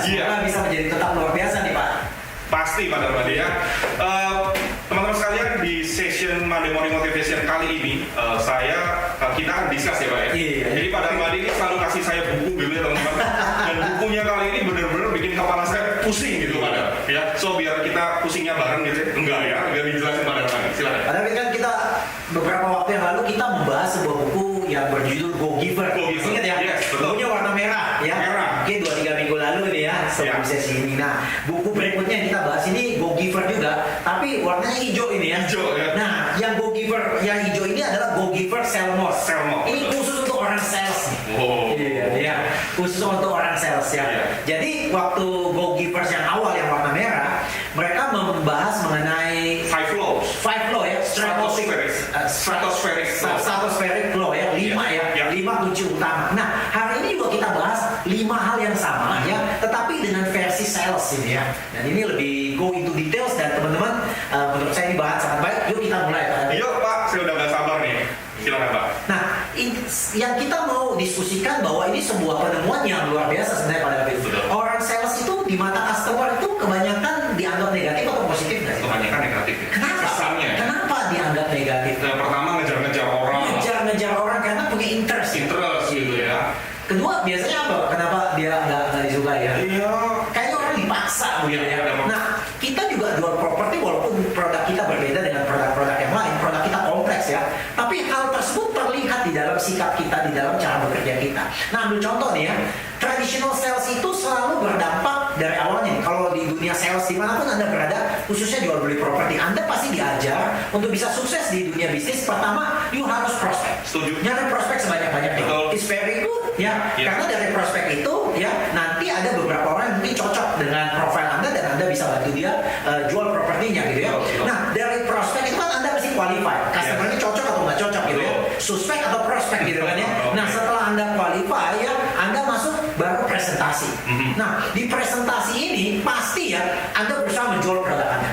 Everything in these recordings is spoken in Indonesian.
Semoga bisa menjadi tetap luar biasa nih Pak. Pasti Pak Darmadi ya. Teman-teman sekalian, di session Monday Morning Motivation kali ini kita akan discuss ya Pak ya. Iya. Jadi Pak Darmadi ini selalu kasih saya buku gitu ya teman-teman. Dan bukunya kali ini benar-benar bikin kepala saya pusing gitu Pak Dar. Ya. So biar kita pusingnya bareng gitu ya. Enggak ya, biar dijelasin Pak Darmadi. Silakan. Padahal kan kita beberapa waktu yang lalu kita membahas sebuah buku yang berjudul Go Giver. Ingat ya? Yes, betul. Bukunya warna merah ya. Merah. Mungkin 2-3 minggu lalu nih ya sebelum sesi ini. Nah, buku berikutnya yang kita bahas ini Go Giver juga, tapi warnanya hijau ini ya. Hijau ya. Nah, yang Go Giver yang hijau ini adalah Go Giver Sell More. Sell More. Ini khusus untuk orang sales nih. Oh. Iya, khusus untuk orang sales ya. Iya. Jadi waktu Go Givers yang awal yang warna merah, mereka membahas mengenai 5 laws. 5 law ya, stratospheric law ya, 5 ya, 5 kunci utama. Nah, hari ini juga kita bahas 5 hal yang sama ya, tetapi dengan versi sales ini ya. Dan ini lebih go into details dan teman-teman, menurut saya ini bahan sangat baik. Yuk kita mulai Pak. Yuk Pak, saya udah gak sabar nih. Silakan Pak. Nah, yang kita mau diskusikan bahwa ini sebuah penemuan yang luar biasa sebenarnya pada David. Orang sales itu di mata customer itu kebanyakan dianggap negatif atau positif nggak sih? Kebanyakan negatif ya. Kenapa? Kesannya. Kenapa dianggap negatif? Yang pertama ngejar-ngejar orang. Ngejar orang karena punya interest. Interest gitu ya. Kedua biasanya apa? Kenapa dia nggak disukai ya? Iya. Kayaknya orang dipaksa gitu ya. Iya. Nah, kita juga jual properti walaupun produk kita berbeda dengan produk-produk yang lain. Produk kita kompleks ya. Tapi hal tersebut terlihat di dalam sikap kita, di dalam cara bekerja kita. Nah, ambil contoh nih ya. Traditional sales itu selalu berdampak dari awalnya. Kalau di dunia sales dimanapun Anda berada, khususnya jual beli properti, Anda pasti diajar untuk bisa sukses di dunia bisnis. Pertama, you harus prospek. Setuju. Nyari prospek sebanyak-banyaknya. Betul. It's very good ya. Karena dari prospek itu ya nanti ada beberapa orang yang mungkin cocok dengan profil Anda dan Anda bisa bantu dia jual propertinya gitu ya. Betul. Nah, dari prospek itu kan Anda mesti qualify. Customer-nya cocok atau nggak cocok gitu ya. Suspek atau prospek gitu kan ya. Nah, setelah Anda qualify ya, Anda masuk baru presentasi. Nah, di presentasi ini pasti ya Anda berusaha menjual produk Anda.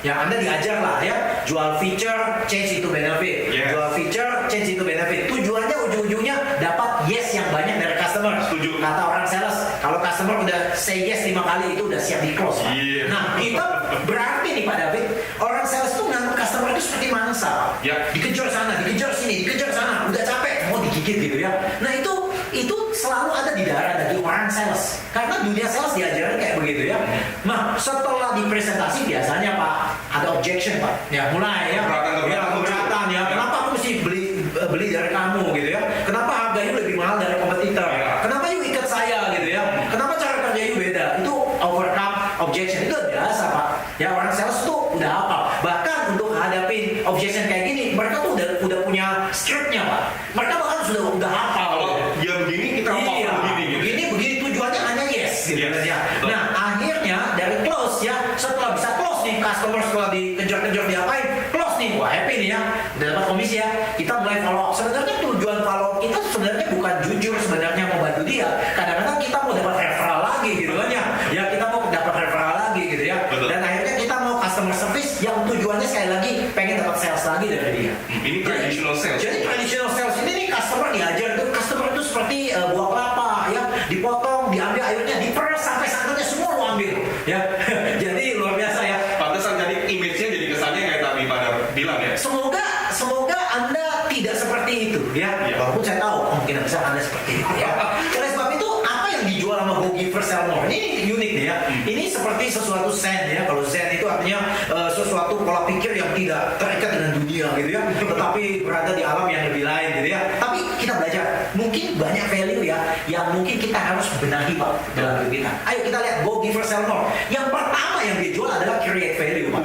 Ya, Anda diajar lah ya, jual feature, change into benefit. Yes. Jual feature, change into benefit. Tujuannya ujung-ujungnya dapat yes yang banyak dari customer. Setuju. Kata orang sales, kalau customer udah say yes 5 kali itu udah siap di close. Pak. Yes. Nah, kita berarti nih Pak David, orang sales itu nganggap customer itu seperti mangsa. Pak. Ya. Dikejar sana, dikejar sini, dikejar sana, udah capek, mau digigit gitu ya. Nah, itu selalu ada di darah daging orang sales. Karena dunia sales diajarin kayak begitu ya. Nah, setelah di presentasi biasanya Pak ada objection Pak. Ya mulai ya. Keberatan ya. Kenapa aku mesti beli dari kamu gitu ya? Kenapa harganya lebih mahal dari kompetitor? Ya. Kenapa you ikat saya gitu ya? Kenapa cara kerja you beda? Itu overcome objection itu biasa Pak. Ya orang sales tuh udah apa? Bahkan untuk hadapin objection kayak gini, mereka tuh udah punya scriptnya Pak. Mereka bahkan udah hafal. Kalau dia begini kita Begini tujuannya hanya yes gitu kan ya. Nah, akhirnya dari close ya, setelah bisa close nih customer setelah dikejar-kejar diapain, close nih, wah happy nih ya, udah dapat komisi ya. Kita mulai follow up. Sebenarnya tujuan follow up kita sebenarnya bukan jujur sebenarnya mau bantu dia. Kadang-kadang kita mau dapat referral lagi gitu kan ya. Ya kita mau dapat referral lagi gitu ya. Betul. Dan akhirnya kita mau customer service yang tujuannya sekali lagi pengen dapat sales lagi dari dia. Ini traditional sales. Jadi traditional sales ini nih customer diajar tuh, customer itu seperti buah kelapa ya, dipotong, diambil airnya, diperes sampai santannya semua lo ambil ya. Jadi luar biasa ya. Pantesan jadi image-nya jadi kesannya kayak tadi Pada bilang ya. Semoga Anda tidak seperti itu ya. Walaupun saya tahu mungkin bisa Anda seperti itu ya. Oleh sebab itu apa yang dijual sama Go Giver Sell More ini unik nih ya. Ini seperti sesuatu zen ya. Kalau zen itu artinya sesuatu pola pikir yang tidak terikat dengan dunia gitu ya, tetapi berada di alam yang lebih lain gitu ya. Tapi kita belajar, mungkin banyak value ya yang mungkin kita harus benahi Pak dalam hidup kita. Ayo kita lihat Go Giver Sell More. Yang pertama yang dijual adalah create value Pak.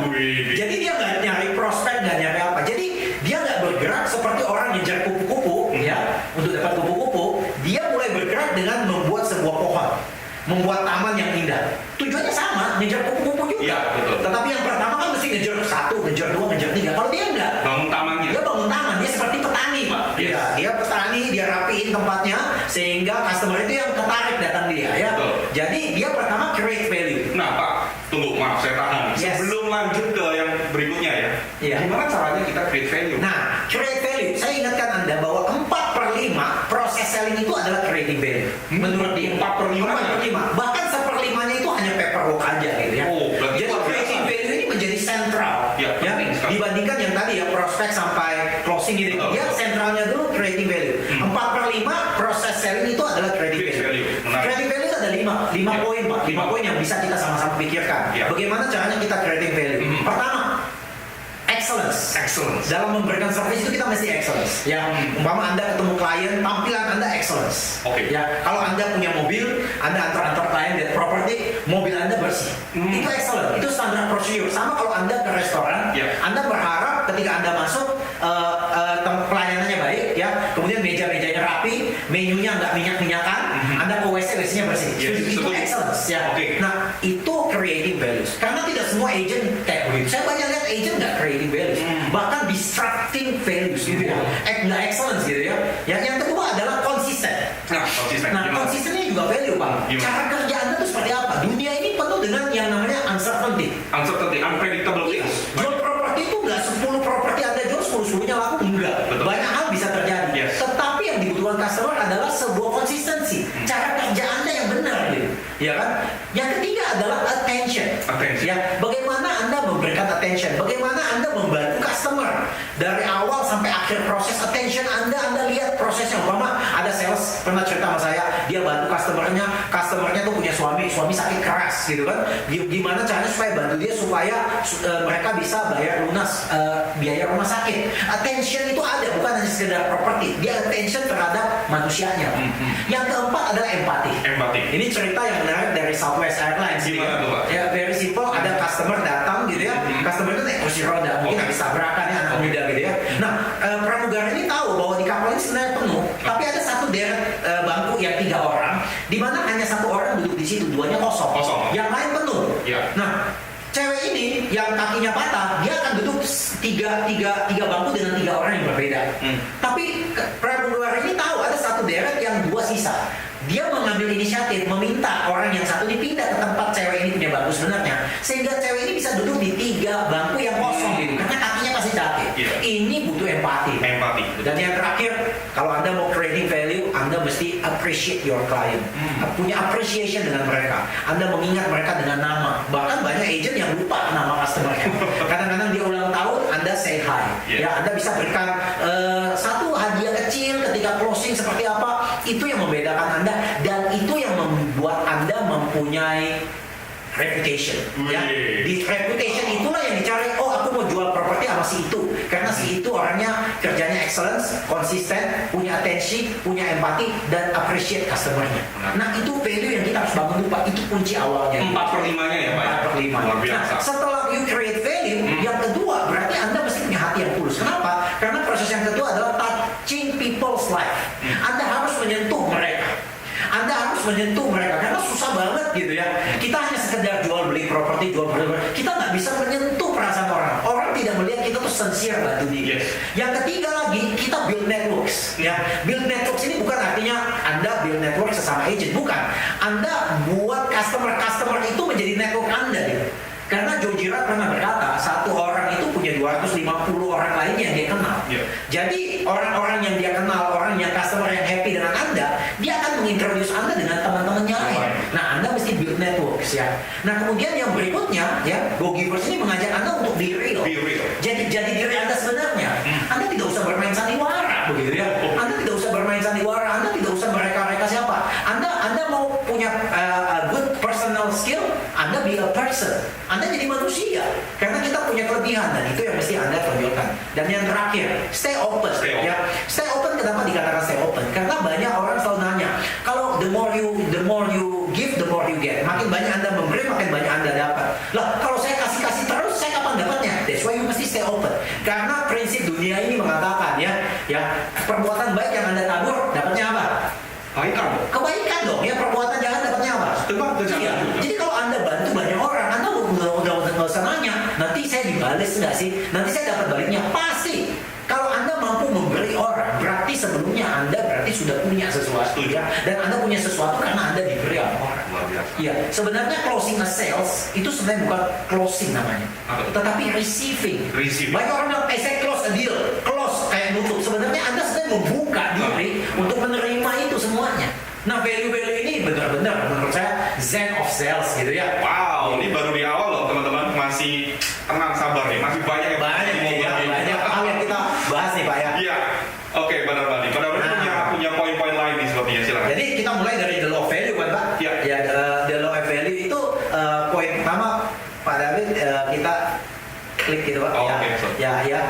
Jadi dia nggak nyari prospek, nggak nyari apa. Jadi dia nggak bergerak seperti orang ngejar kupu-kupu ya untuk dapat kupu-kupu. Dia mulai bergerak dengan membuat sebuah pohon, membuat taman yang indah. Tujuannya sama, ngejar kupu-kupu juga. Iya, betul. Tetapi yang pertama kan mesti ngejar 1, ngejar 2, ngejar 3. Kalau dia enggak, Bangun tamannya. dia bangun taman, dia seperti petani Pak. Yes. Ya, dia petani, dia rapiin tempatnya sehingga customer itu yang tertarik datang dia ya. Betul. Jadi dia pertama create value. Nah Pak, tunggu maaf saya tahan. Yes. Sebelum lanjut ke yang berikutnya ya. Iya. Gimana caranya kita create value? Nah, create value, saya ingatkan Anda bahwa 4/5 proses selling itu adalah creating value. Menurut dia 4/5? 4/5. Bahkan 1/5 selling itu adalah credit value. Menarik. Credit value ada 5 poin Pak, 5 poin yang bisa kita sama-sama pikirkan. Bagaimana caranya kita creating value? Pertama, excellence. Dalam memberikan service itu kita mesti excellence. Ya, umpama Anda ketemu klien, tampilan Anda excellence. Ya, kalau Anda punya mobil, Anda antar klien dan properti, mobil Anda bersih. Itu excellent. Itu standar prosedur. Sama kalau Anda ke restoran, Anda berharap ketika Anda masuk pelayanannya baik, ya. Kemudian meja-mejanya rapi, menunya nggak minyak-minyakan, Anda ke WC-nya bersih. Itu excellence. Ya. Nah, itu creating values. Karena tidak semua agent kayak begitu. Saya banyak lihat agent nggak creating values, bahkan distracting values gitu ya, nggak excellence gitu ya. Yang kedua adalah konsisten. Nah, konsistennya juga value Pak. Cara kerja Anda itu seperti apa? Dunia ini penuh dengan yang namanya uncertainty, unpredictable things. Jual properti itu nggak 10 properti Anda jual 10-10-nya laku, enggak. Banyak hal bisa terjadi. Tetapi yang dibutuhkan customer adalah sebuah konsistensi. Cara kerja Anda yang benar gitu. Ya kan? Yang ketiga adalah attention. Ya, bagaimana Anda memberikan attention? Bagaimana Anda membantu customer dari awal sampai akhir proses attention Anda lihat prosesnya. Umpama ada sales pernah cerita sama saya, dia bantu customernya tuh punya suami sakit keras gitu kan. Gimana caranya supaya bantu dia supaya mereka bisa bayar lunas biaya rumah sakit. Attention itu ada, bukan hanya sekedar properti. Dia attention terhadap manusianya. Yang keempat adalah empati. Ini cerita yang menarik dari Southwest Airlines. Gimana tuh Pak? Ya, very simple. Ada customer datang gitu ya. Customer itu naik kursi roda, mungkin habis tabrakan ya, anak muda gitu ya. Nah, pramugari ini tahu bahwa di kapal ini sebenarnya penuh, tapi ada satu deret bangku yang 3 orang, di mana hanya 1 orang duduk di situ, 2-nya kosong. Yang lain penuh. Nah, cewek ini yang kakinya patah, dia akan duduk tiga bangku dengan 3 orang yang berbeda. Tapi pramugari ini tahu ada satu deret yang 2 sisa. Dia mengambil inisiatif meminta orang yang satu dipindah ke tempat cewek ini punya bangku sebenarnya, sehingga cewek ini bisa duduk di 3 bangku yang kosong gitu, karena kakinya pasti sakit. Ini butuh empati. Dan yang terakhir, kalau Anda mau creating value, Anda mesti appreciate your client. Punya appreciation dengan mereka. Anda mengingat mereka dengan nama. Bahkan banyak agent yang lupa nama customer-nya. Kadang-kadang dia ulang tahun, Anda say hi. Ya, Anda bisa berikan satu hadiah kecil ketika closing seperti apa. Itu yang membedakan Anda, dan itu yang membuat Anda mempunyai reputation. Ya, di reputation itulah yang dicari. Oh, aku mau jual properti sama si itu, karena si itu orangnya kerjanya excellence, konsisten, punya attention, punya empati, dan appreciate customernya. Nah, itu value yang kita harus bangun dulu Pak. Itu kunci awalnya. 4/5-nya ya Pak. 4/5. Nah, setelah you create value, yang kedua berarti Anda mesti punya hati yang tulus. Kenapa? Karena proses yang kedua adalah touching people's life. Anda harus menyentuh mereka. Anda harus menyentuh mereka, karena susah banget gitu ya. Kita hanya sekedar jual beli properti, kita nggak bisa menyentuh perasaan orang. Orang tidak melihat kita tuh sincere bantu dia. Yang ketiga lagi, kita build networks. Ya, build networks ini bukan artinya Anda build network sesama agent, bukan. Anda buat customer itu menjadi network Anda gitu. Karena Joe Girard pernah berkata, satu orang itu punya 250 orang lainnya yang dia kenal. Jadi orang-orang yang dia kenal, orang yang customer yang happy dengan Anda, dia akan mengintroduce Anda dengan teman-temannya lain. Nah, Anda mesti build networks ya. Nah, kemudian yang berikutnya ya, Go Givers ini mengajak Anda untuk be real. Jadi diri Anda sebenarnya. Anda tidak usah bermain sandiwara begitu ya. Anda tidak usah bermain sandiwara, Anda tidak usah mereka siapa. Anda mau punya good personal skill, Anda be a person. Anda jadi manusia, karena kita punya kelebihan, dan itu yang mesti Anda tonjolkan. Dan yang terakhir, stay open. Ya, stay open. Kenapa dikatakan stay open? Karena banyak orang selalu nanya, kalau the more you give, the more you get. Makin banyak Anda memberi, makin banyak Anda dapat. Lah, kalau saya kasih terus, saya kapan dapatnya? That's why you mesti stay open. Karena prinsip dunia ini mengatakan ya perbuatan baik yang Anda tabur, dapatnya apa? Kebaikan dong. Ya, perbuatan jahat dapatnya apa? Iya. Jadi kalau Anda bantu banyak orang, Anda udah nggak usah nanya, nanti saya dibalas nggak sih? Nanti saya dapat baliknya. Pasti. Kalau Anda mampu memberi orang, berarti sebelumnya Anda sudah punya sesuatu ya. Dan Anda punya sesuatu karena Anda diberi sama orang. Iya. Sebenarnya closing a sales itu sebenarnya bukan closing namanya, tetapi receiving. Banyak orang bilang, saya close a deal, close kayak nutup. Sebenarnya Anda sedang membuka diri untuk menerima itu semuanya. Nah, value-value ini benar-benar menurut saya zen of sales gitu ya. Wow, ini baru di awal loh teman-teman. Masih tenang, sabar nih. Masih banyak hal yang kita bahas nih Pak ya. Iya. Oke, benar Bani. Punya poin-poin lain nih sepertinya. Silakan. kita klik gitu Pak. Oh, Ya, oke, so. ya.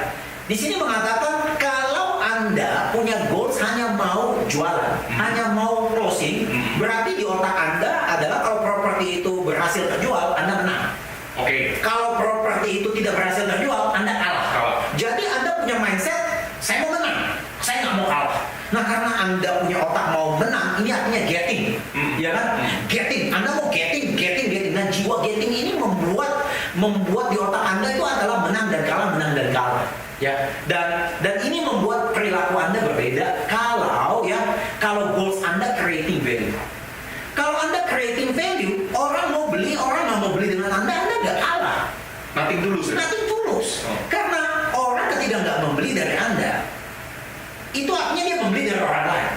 Di sini mengatakan kalau Anda punya goals hanya mau jualan, hanya mau closing, berarti di otak Anda adalah kalau properti itu berhasil terjual, Anda menang. Oke. Kalau properti itu tidak berhasil terjual, Anda kalah. Kalah. Jadi Anda punya mindset, saya mau menang, saya nggak mau kalah. Nah karena Anda punya otak mau menang, ini artinya getting, ya kan? Getting, Anda mau getting. Nah jiwa getting ini membuat di otak Anda itu adalah menang dan kalah. Ya, dan ini membuat perilaku Anda berbeda kalau goals Anda creating value. Kalau Anda creating value, orang mau beli, orang nggak mau beli dengan Anda nggak kalah. Nothing tulus ya? Nothing tulus. Karena orang ketika nggak membeli dari Anda, itu artinya dia membeli dari orang lain.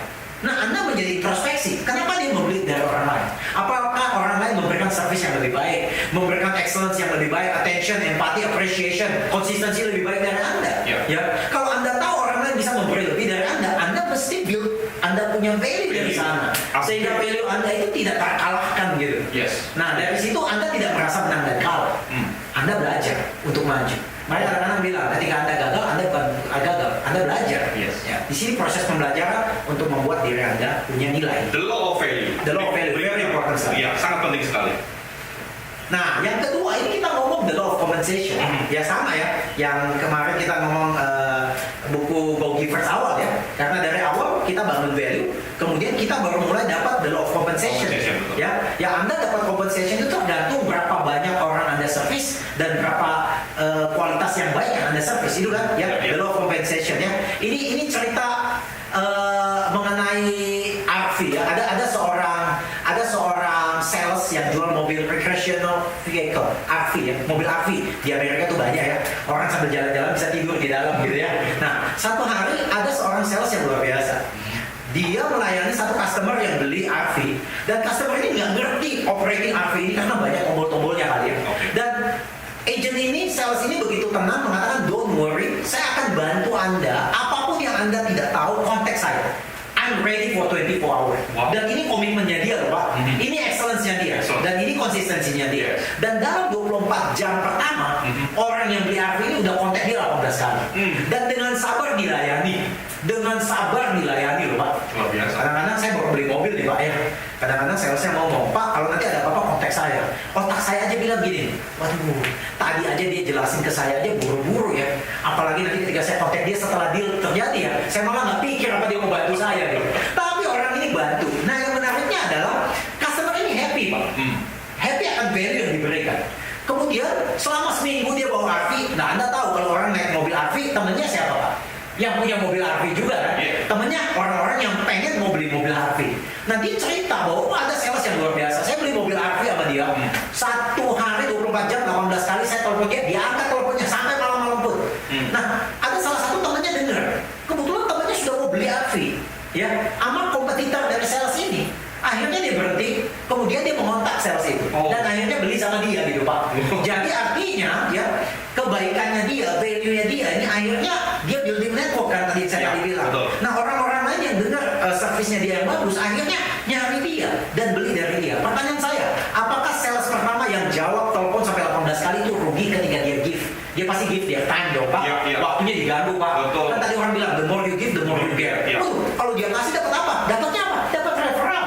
Nah, Anda menjadi introspeksi. Kenapa dia membeli dari orang lain? Apakah orang lain memberikan service yang lebih baik, memberikan excellence yang lebih baik, attention, empati, appreciation, konsistensi lebih baik dari Anda? Ya. Kalau Anda tahu orang lain bisa memberi lebih dari Anda mesti build Anda punya value dari sana, sehingga value Anda itu tidak terkalahkan gitu. Yes. Nah, dari situ Anda tidak merasa menang dan kalah. Anda belajar untuk maju. Makanya kadang-kadang bilang, ketika Anda gagal, Anda bukan gagal, Anda belajar. Yes. Ya, di sini proses pembelajaran untuk membuat diri Anda punya nilai. The law of value. The law of value, very important sekali. Iya, sangat penting sekali. Nah, yang kedua ini kita ngomong the law of compensation. Ya sama ya, yang kemarin kita ngomong buku Go Givers awal ya. Karena dari awal kita bangun value, kemudian kita baru mulai dapat the law of compensation. Betul. Ya Anda dapat compensation itu tergantung berapa banyak orang Anda service dan berapa kualitas yang baik yang Anda service itu kan ya, the law of compensation ya. Ini cerita mengenai RV ya. Ada seorang sales yang jual mobil recreational vehicle, RV ya, mobil RV di Amerika tuh banyak ya. Orang sambil jalan-jalan bisa tidur di dalam gitu ya. Nah, satu hari ada seorang sales yang luar biasa. Dia melayani satu customer yang beli RV dan customer ini nggak ngerti operating RV ini karena banyak tombol-tombolnya kali ya. Dan agent ini, sales ini begitu tenang mengatakan don't worry, saya akan bantu Anda apapun yang Anda tidak tahu, kontak saya. I'm ready for 24 hours. Wow. Dan ini komitmennya dia loh Pak. Ini excellence-nya dia. Dan ini konsistensinya dia. Dan dalam 24 jam pertama, orang yang beli RV ini udah kontak dia 18 kali. Dan dengan sabar dilayani. Loh Pak. Luar biasa. Kadang-kadang saya baru beli mobil nih Pak ya. Kadang-kadang salesnya ngomong, Pak kalau nanti ada apa-apa kontak saya. Otak saya aja bilang gini, waduh tadi aja dia jelasin ke saya aja buru-buru ya. Apalagi nanti ketika saya kontak dia setelah deal terjadi ya, saya malah nggak pikir apa dia mau bantu saya gitu. Tapi orang ini bantu. Nah yang menariknya adalah customer ini happy Pak. Happy akan value yang diberikan. Kemudian selama seminggu dia bawa RV. Nah Anda tahu kalau orang naik mobil RV temennya siapa Pak? Yang punya mobil RV juga kan? Temennya orang-orang yang pengen mau beli mobil RV. Nah dia cerita bahwa ada sales yang luar biasa. Saya beli mobil RV sama dia. Satu hari 24 jam 18 kali saya telepon dia angkat teleponnya sampai malam-malam pun. Nah ada salah satu temennya dengar. Kebetulan temennya sudah mau beli RV. Ya, sama kompetitor dari sales ini. Akhirnya dia berhenti, kemudian dia mengontak sales itu. Dan akhirnya beli sama dia gitu Pak. Jadi artinya ya kebaikannya dia, value-nya dia ini akhirnya dia building network kan tadi saya bilang. Nah orang-orang lain yang dengar servisnya dia yang bagus akhirnya nyari dia dan beli dari dia. Pertanyaan saya, apakah sales pertama yang jawab telepon sampai 18 kali itu rugi ketika dia give? Dia pasti give dia time dong Pak. Waktunya diganggu Pak. Kan tadi orang bilang the more you give the more you get. Kalau dia kasih dapat apa? Dapatnya apa? Dapat referral.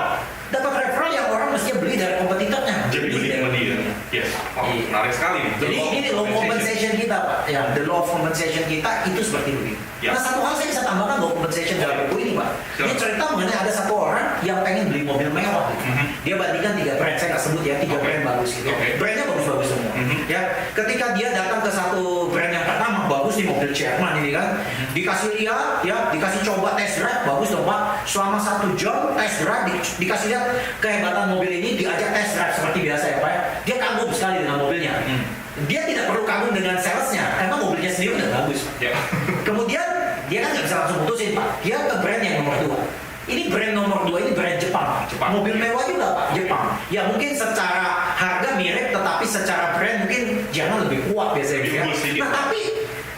Dapat referral yang orang mestinya beli dari kompetitornya. Jadi beli sama dia. Yes. Menarik sekali nih. Jadi ini law compensation kita Pak. Ya, the law of compensation kita itu seperti begini. Nah satu hal saya bisa tambahkan law compensation dalam buku ini Pak. Dia cerita mengenai ada satu orang yang pengen beli mobil mewah. Dia bandingkan 3 brand, saya nggak sebut ya, 3 brand bagus gitu. Brandnya bagus-bagus semua. Ya, ketika dia datang ke satu brand yang pertama, bagus nih mobil Sherman ini kan, dikasih lihat, ya, dikasih coba test drive, bagus dong Pak. Selama 1 jam test drive, dikasih lihat kehebatan mobil ini, diajak test drive seperti biasa ya Pak. Dia kagum sekali dengan mobilnya. Dia tidak perlu kagum dengan salesnya, karena mobilnya sendiri udah bagus. Kemudian dia kan nggak bisa langsung putusin Pak. Dia ke brand yang nomor 2. Ini brand nomor 2 ini brand Jepang. Mobil mewah juga Pak, Jepang. Ya mungkin secara harga mirip, tetapi secara brand mungkin jangan lebih kuat biasanya. Ya. Nah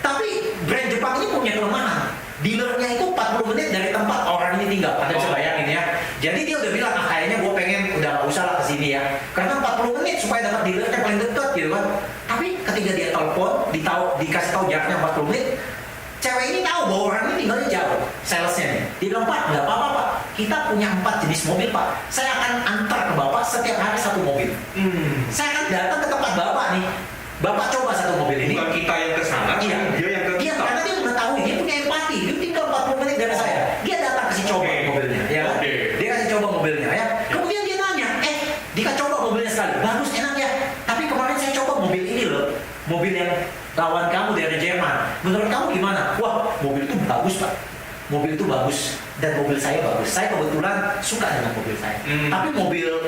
tapi brand Jepang ini punya kelemahan. Dealernya itu 40 menit dari tempat orang ini tinggal. Anda bisa bayangin ya. Jadi dia udah bilang, kayaknya gue pengen udah nggak usah lah kesini. ini ya. Karena 40 menit supaya dapat dealernya paling dekat gitu kan. Tapi ketika dia telepon, dikasih tahu jaraknya 40 menit, cewek ini tahu bahwa orang ini tinggalnya jauh, salesnya nih. Dia bilang, Pak, nggak apa-apa Pak, kita punya 4 jenis mobil Pak. Saya akan antar ke Bapak setiap hari 1 mobil. Saya akan datang ke tempat Bapak nih. Bapak coba 1 mobil ini. Bukan kita yang ke sana, Iya, dia yang ke dia kita. karena dia udah tahu, dia punya empati. Dia tinggal 40 menit dari saya. Dia datang kasih coba mobilnya, ya kan? Dia kasih coba mobilnya, ya. Kemudian dia nanya, Dika coba mobilnya sekali, bagus, enak ya. Tapi kemarin saya coba mobil ini loh, mobil yang lawan kamu dari Jerman. Menurut kamu gimana? Wah, mobil itu bagus Pak. Mobil itu bagus dan mobil saya bagus. Saya kebetulan suka dengan mobil saya. Tapi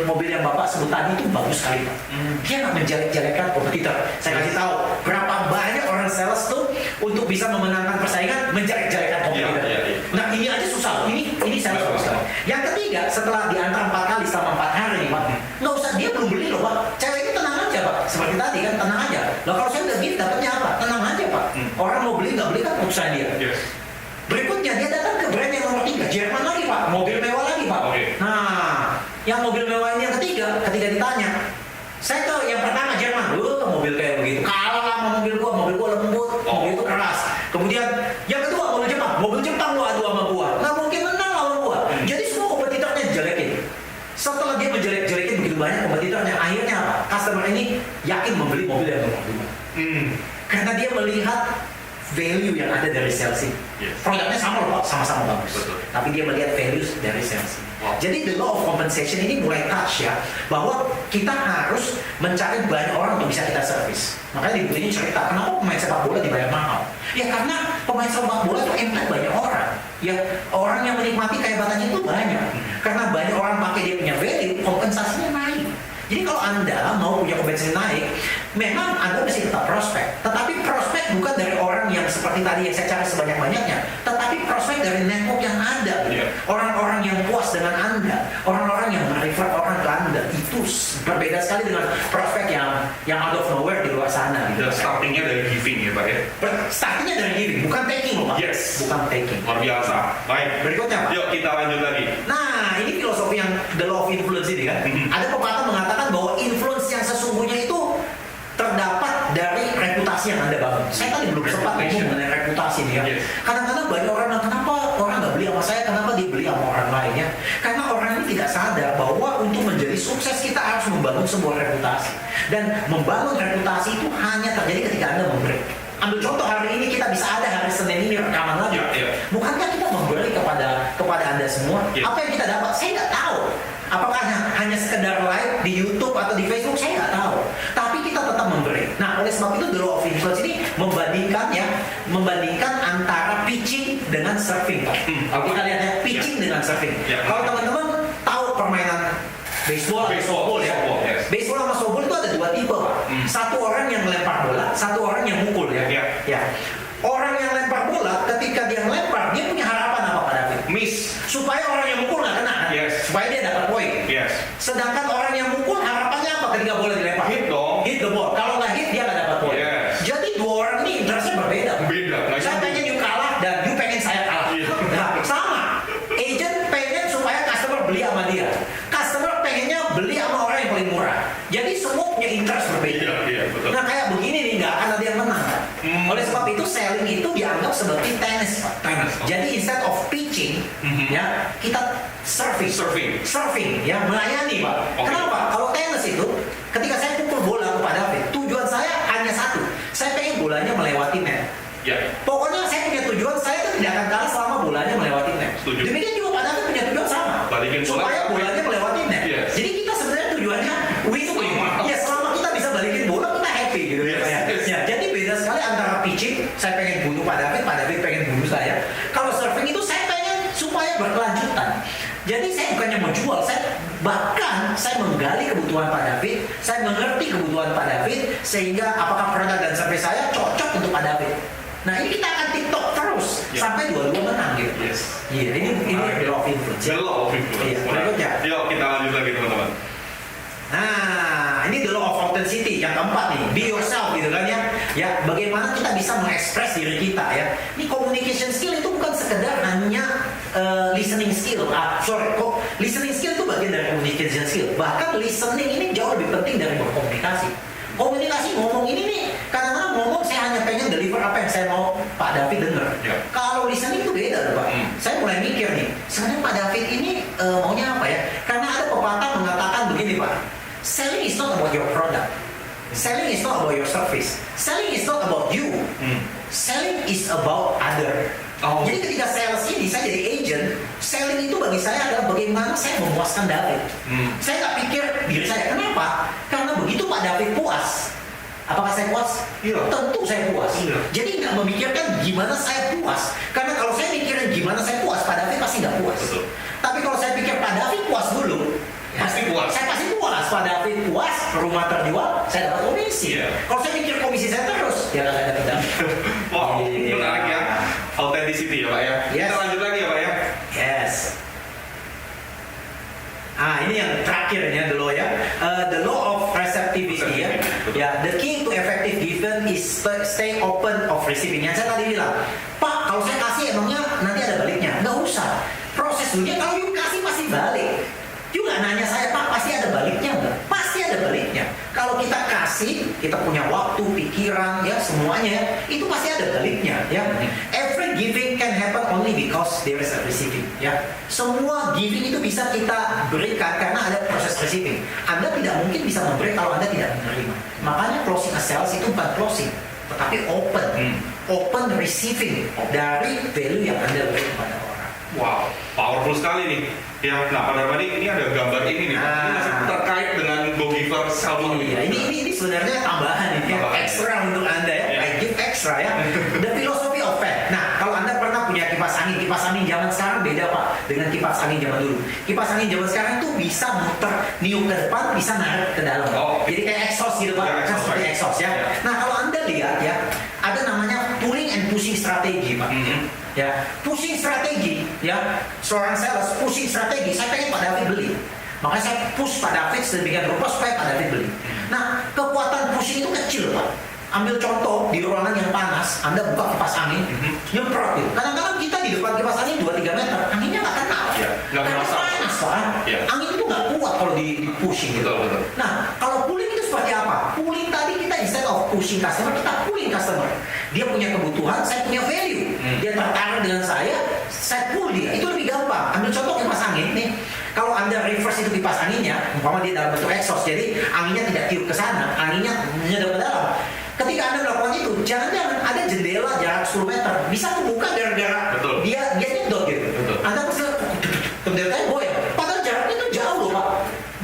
mobil yang Bapak sebut tadi itu bagus sekali Pak. Dia nggak menjelek-jelekan kompetitor. Saya kasih tahu berapa banyak orang sales tuh untuk bisa memenangkan persaingan menjelek-jelekan kompetitor. Nah ini aja susah. Ini sales susah. Yang ketiga, setelah diantar 4 kali selama 4 hari Pak, nggak usah, dia belum beli loh Pak. Cewek ini tenang aja Pak. Seperti tadi kan, tenang aja. Loh kalau saya udah gift dapatnya apa? Tenang aja Pak. Orang mau beli nggak beli kan urusan dia. Berikutnya dia datang ke brand yang nomor 3, Jerman lagi Pak, mobil mewah lagi Pak. Nah, yang mobil mewah ini yang ketiga, ketika ditanya, saya ke yang pertama Jerman, mobil kayak begitu, kalah sama mobil gua lembut, mobil itu keras. Kemudian yang kedua mobil Jepang gua adu sama gua, nggak mungkin menang lawan gua. Jadi semua kompetitornya dijelekin. Setelah dia menjelek-jelekin begitu banyak kompetitornya, akhirnya apa? Customer ini yakin membeli mobil yang nomor 5. Karena dia melihat value yang ada dari sales ini. Produknya sama loh Pak, sama-sama bagus. Betul. Tapi dia melihat values dari sales ini. Jadi the law of compensation ini mulai touch ya, bahwa kita harus mencari banyak orang untuk bisa kita service. Makanya di buku ini cerita, kenapa pemain sepak bola dibayar mahal? Ya karena pemain sepak bola itu impact banyak orang. Ya orang yang menikmati kehebatannya itu banyak. Karena banyak orang pakai dia punya value, kompensasinya naik. Jadi kalau Anda mau punya kompensasi naik, memang Anda mesti tetap prospek. Tetapi prospek bukan dari orang yang seperti tadi yang saya cari sebanyak-banyaknya, tetapi prospek dari network yang ada. Orang-orang yang puas dengan Anda, orang-orang yang merefer orang ke Anda, itu berbeda sekali dengan prospek yang out of nowhere di luar sana. Dan startingnya dari giving ya Pak ya? Startingnya dari giving, bukan taking loh Pak. Yes. Bukan taking. Luar biasa. Baik. Berikutnya Pak. Yuk kita lanjut lagi. Nah, ini filosofi yang the law of influence ini kan. Ada pepatah mengatakan bahwa influence yang sesungguhnya itu terdapat dari reputasi yang Anda bangun. Saya tadi belum sempat ngomong mengenai reputasi nih ya. Kadang-kadang banyak orang bilang, kenapa orang nggak beli sama saya, kenapa dia beli sama orang lainnya? Karena orang ini tidak sadar bahwa untuk menjadi sukses kita harus membangun sebuah reputasi. Dan membangun reputasi itu hanya terjadi ketika Anda memberi. Ambil contoh hari ini kita bisa ada hari Senin ini rekaman lagi. Bukankah kita memberi kepada Anda semua? Apa yang kita dapat? Saya nggak tahu. Apakah hanya sekedar like di YouTube atau di Facebook? Saya nggak tahu. Tapi kita tetap memberi. Nah, oleh sebab itu the law of influence ini membandingkan antara pitching dengan surfing. Kalau kita lihat ya, pitching dengan surfing. Kalau teman-teman tahu permainan baseball atau softball ya. Baseball sama softball itu ada 2 tipe Pak. Satu orang yang melempar bola, satu orang yang mukul ya. Orang yang lempar bola, ketika dia melempar, dia punya harapan apa Pak David? Miss. Supaya orang yang mukul nggak kena. Supaya dia dapat poin. Sedangkan orang yang mukul harapannya apa ketika bola dilempar? Hit dong. Hit the ball. Kalau nggak hit dia nggak dapat poin. Jadi 2 orang ini interestnya berbeda. Saya pengen you kalah dan you pengen saya kalah. Nah, sama. Agent pengen supaya customer beli sama dia. Customer pengennya beli sama orang yang paling murah. Jadi semua punya interest berbeda. Nah kayak begini nih nggak akan ada yang menang. Oleh sebab itu selling itu dianggap seperti tenis Pak. Jadi instead of pitching, ya kita surfing, ya melayani Pak. Kenapa? Kalau tenis itu, ketika saya pukul bola kepada David, tujuan saya hanya satu. Saya pengen bolanya melewati net. Pokoknya saya punya tujuan, saya itu tidak akan kalah selama bolanya melewati net. Demikian juga Pak David punya tujuan sama, supaya bolanya melewati net. Jadi kita sebenarnya tujuannya win-win. Ya selama kita bisa balikin bola kita happy gitu ya. Jadi beda sekali antara pitching, saya pengen bunuh Pak David pengen bunuh saya. Kalau surfing itu saya pengen supaya berkelanjutan. Jadi saya bukannya mau jual, bahkan saya menggali kebutuhan Pak David, saya mengerti kebutuhan Pak David, sehingga apakah produk dan service saya cocok untuk Pak David. Nah ini kita akan TikTok terus sampai dua-dua menang gitu. Ini the law of influence. Berikutnya. Yuk kita lanjut lagi teman-teman. Nah, ini the law of authenticity yang keempat nih, be yourself gitu kan ya. Ya, bagaimana kita bisa mengekspres diri kita ya. Ini communication skill itu bukan sekedar hanya listening skill. Kok listening skill itu bagian dari communication skill. Bahkan listening ini jauh lebih penting dari berkomunikasi. Komunikasi ngomong ini nih, kadang-kadang ngomong saya hanya pengen deliver apa yang saya mau Pak David dengar. Ya. Kalau listening itu beda loh Pak. Saya mulai mikir nih, sebenarnya Pak David ini maunya apa ya? Karena ada pepatah mengatakan begini Pak, selling is not about your product. Selling is not about your service. Selling is not about you. Selling is about other. Oh. Jadi ketika sales ini saya jadi agent, selling itu bagi saya adalah bagaimana saya memuaskan David. Saya nggak pikir diri saya. Kenapa? Karena begitu Pak David puas, apakah saya puas? Iya. Tentu saya puas. Iya. Jadi nggak memikirkan gimana saya puas. Karena kalau saya mikirin gimana saya puas, Pak David pasti nggak puas. Betul. Tapi kalau saya pikir Pak David puas dulu, Pasti puas. Saya pasti puas. Pak David puas, rumah terjual, saya dapat komisi. Iya. Kalau saya pikir komisi saya terus, ya nggak dapat David. Wow, Iya. menarik ya. Authenticity ya Pak ya. Yes. Kita lanjut lagi ya Pak ya. Yes. Ini yang terakhir ya, the law ya. The law of receptivity ya. Betul. Ya, the key to effective giving is stay open of receiving. Yang saya tadi bilang, Pak, kalau saya kasih emangnya nanti ada baliknya? Nggak usah. Proses dulunya kalau you kasih pasti balik. You nggak nanya saya, Pak, pasti ada baliknya nggak? Pasti ada baliknya. Kalau kita kasih, kita punya waktu, pikiran, ya semuanya, itu pasti ada baliknya, ya. Every giving can happen only because there is a receiving, ya. Semua giving itu bisa kita berikan karena ada proses receiving. Anda tidak mungkin bisa memberi kalau Anda tidak menerima. Makanya closing a sales itu bukan closing, tetapi open receiving dari value yang Anda beri kepada orang. Wow, powerful sekali nih. Ya, nah Pak Darmadi ini ada gambar ini nih Pak. Ini masih terkait dengan Go Giver Self Iya, ini sebenarnya tambahan ini ya, Tambahan. ekstra untuk Anda ya. Iya. I give extra ya. The philosophy of faith. Nah, kalau Anda pernah punya kipas angin zaman sekarang beda Pak dengan kipas angin zaman dulu. Kipas angin zaman sekarang tuh bisa muter niup ke depan, bisa narik ke dalam. Oh. Jadi kayak exhaust gitu Pak, Ya, kan exhaust, seperti right. exhaust ya. Ya. Nah, kalau Anda lihat ya, ada namanya pulling and pushing strategi Pak. Ya, pushing strategi ya, seorang sales pushing strategi, saya pengen Pak David beli, makanya saya push Pak David sedemikian rupa supaya Pak David beli. Nah, kekuatan pushing itu kecil Pak. Ambil contoh di ruangan yang panas, Anda buka kipas angin, nyemprot gitu. Kadang-kadang kita di depan kipas angin 2-3 meter, anginnya nggak kenal. Ya, nggak Karena merasa. panas Pak. Ya. Angin itu nggak kuat kalau di pushing gitu. Betul, betul. Nah, kalau pulling itu seperti apa? Pulling tadi kita instead of pushing customer, kita pulling customer. Dia punya kebutuhan, saya punya value. Dia tertarik dengan saya pull dia. Itu lebih gampang. Ambil contoh kipas angin nih. Kalau Anda reverse itu kipas anginnya, umpama dia dalam bentuk exhaust, jadi anginnya tidak tiup ke sana, anginnya menyedot ke dalam. Ketika Anda melakukan itu, jangan-jangan ada jendela jarak 10 meter, bisa kebuka gara-gara Betul. dia nyedot gitu. Betul. Anda pasti jendelanya goyang. Padahal jaraknya itu jauh loh Pak.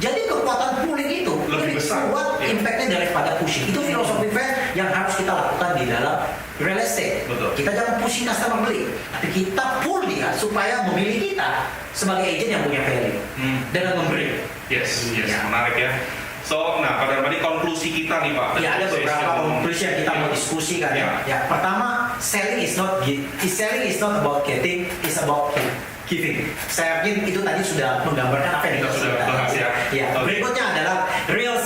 Jadi kekuatan pulling itu Lebih besar. kuat Iya. impactnya daripada pushing. Itu filosofi fair yang harus kita lakukan di dalam real estate. Betul. Kita jangan pushing customer beli, tapi kita pull dia supaya memilih kita sebagai agent yang punya value dengan memberi. Yes, Ya. menarik ya. So, nah Pak Darmadi konklusi kita nih Pak. Ya, ada beberapa konklusi yang kita mau diskusikan ya. Ya, pertama, selling is not about getting, it's about giving. Saya yakin itu tadi sudah menggambarkan apa yang Kita sudah kita bahas ya. Ya, Oke. berikutnya adalah real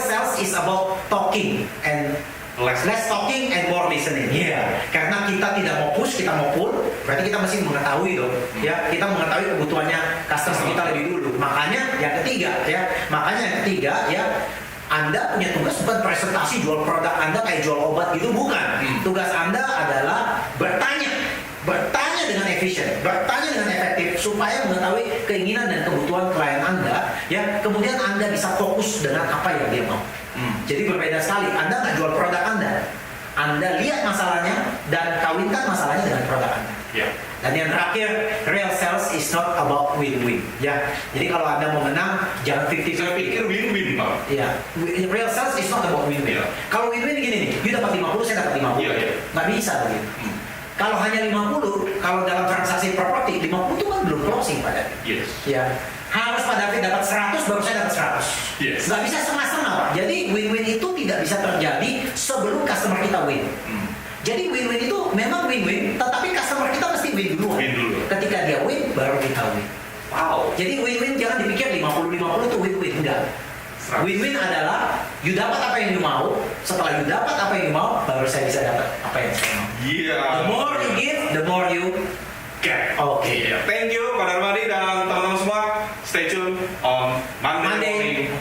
sales is about talking and less talking and more listening. Iya. Karena kita tidak mau push, kita mau pull, berarti kita mesti mengetahui dong. Ya, kita mengetahui kebutuhannya customer kita lebih dulu. Makanya yang ketiga ya, Anda punya tugas bukan presentasi jual produk Anda kayak jual obat gitu, bukan. Tugas Anda adalah bertanya dengan efisien, bertanya dengan efektif supaya mengetahui keinginan dan kebutuhan klien Anda, ya. Kemudian Anda bisa fokus dengan apa yang dia mau. Jadi berbeda sekali. Anda nggak jual produk Anda lihat masalahnya dan kawinkan masalahnya dengan produk Anda. Ya. Dan yang terakhir, real sales is not about win-win. Ya, jadi kalau Anda mau menang, jangan 50-50. Saya pikir win-win Pak. Iya, real sales is not about win-win. Iya. Kalau win-win gini nih, you dapat 50, saya dapat 50. Iya, iya. Nggak bisa begitu. Kalau hanya 50, kalau dalam transaksi properti, 50 itu kan belum closing pada. Yes. Ya, harus Pak David dapat 100, baru saya dapat 100. Yes. Nggak bisa setengah-setengah Pak. Jadi win-win itu tidak bisa terjadi sebelum customer kita win. Jadi win-win itu memang win-win, tetapi customer kita mesti win dulu. Win dulu. Ketika dia win, baru kita win. Wow. Jadi win-win jangan dipikir 50-50 itu win-win, enggak. 100. Win-win adalah you dapat apa yang you mau, setelah you dapat apa yang you mau, baru saya bisa dapat apa yang saya mau. Iya. The more you give, the more you Gap. Oke. Thank you Pak Darmadi dan teman-teman semua. Stay tune on Monday Monday. morning